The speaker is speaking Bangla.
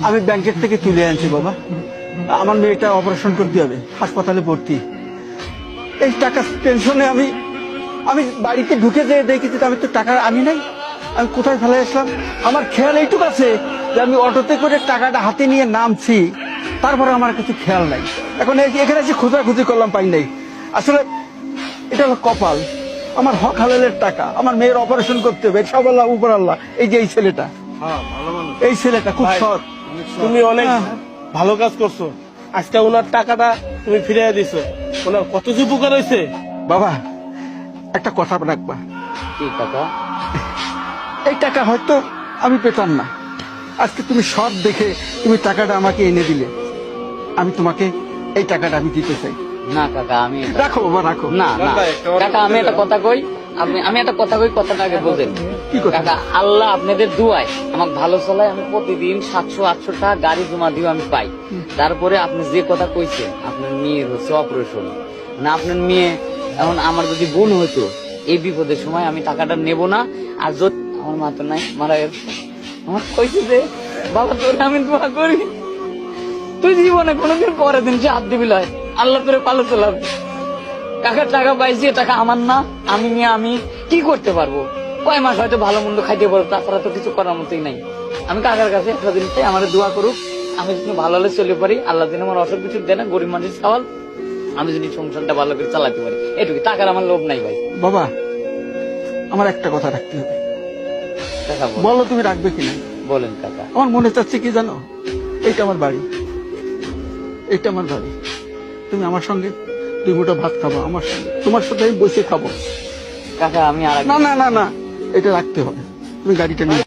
আমি ব্যাংকের থেকে তুলে আনছি বাবা। আমার মেয়েটা অপারেশন করতে হবে, হাসপাতালে ভর্তি। এই টাকা টেনশনে আমি আমি বাড়িতে ঢুকে যেয়ে দেখেছি আমি তো টাকা আনি নাই। আমি কোথায় ফেলে আসলাম? আমার খেয়াল এইটুকু আছে যে আমি অটোতে করে টাকাটা হাতে নিয়ে নামছি, তারপরে আমার কিছু খেয়াল নাই। এখন এখানে এসে খোঁজাখুঁজি করলাম, পাই নাই। আসলে এটা হলো কপাল। আমার হক হালালের টাকা, আমার মেয়ের অপারেশন করতে হবে, সব আল্লাহ উপর আল্লাহ। এই যে এই ছেলেটা, এই ছেলেটা খুব সৎ। তুমি অনেক ভালো কাজ করছো। আজকে ওনার টাকাটা তুমি ফিরিয়ে দিছো, ওনার কত যে উপকার হয়েছে। বাবা একটা কথা রাখবা, কি কাকা? এই টাকা হয়তো আমি পেতাম না, আজকে তুমি সৎ দেখে তুমি টাকাটা আমাকে এনে দিলে, আমি তোমাকে এই টাকাটা আমি দিতে চাই। না কাকা, আমি রাখো বাবা, রাখো। না না কাকা, আমি একটা কথা কই, আমি একটা কথা কই, কথাটা আগে বোঝেন। কি কথা? কাকা, আল্লাহ আপনাদের দুয়ায় আমাকে ভালো চলায়, আমি প্রতিদিন 700-800 টাকা গাড়ি জমা দিও আমি পাই। তারপরে আপনি যে কথা কইছেন আপনার মেয়ের হচ্ছে অপারেশন, না আপনার মেয়ে, এখন আমার যদি বোন হইতো এই বিপদের সময় আমি টাকাটা নেব না। আর যদি আমার মা তো নাই, মারা গেছে, আমার কইছে যে বাবা তোর আমি দোয়া করি তুই জীবনে কোনোদিন পরে দিন সে হাত দিবি লয়, আল্লাহ তোরে পালো চলাবে। কাকার টাকা পাইছি, টাকা আমার না, আমি নিয়ে আমি কি করতে পারবো? কয় মাস হয়তো ভালো মন্দ খাইতে পারবো, তাছাড়া তো কিছু করার মতোই নাই। আমি কাকার কাছে একটা দিন চাই, আমার দোয়া করুক, আমি যদি ভালো হলে চলে পারি, আল্লাহ দিন আমার অসুখ কিছু দেয় না, গরিব মানুষ সওয়াল, আমি যদি সংসারটা ভালো করে চালাতে পারি, এটুকু। টাকার আমার লোভ নাই ভাই। বাবা আমার একটা কথা রাখতে হবে, কাকা বলো তুমি রাখবে কিনা? বলেন কাকা। আমার মনে চাচ্ছে কি জানো, এইটা আমার বাড়ি, এইটা আমার বাড়ি। তুমি আমার সঙ্গে 2 মুঠো ভাত খাবো আমার সঙ্গে, তোমার সাথে আমি বসে খাবো। কাকা আমি আর না না না না, এটা রাখতে হবে, তুমি গাড়িটা নিয়ে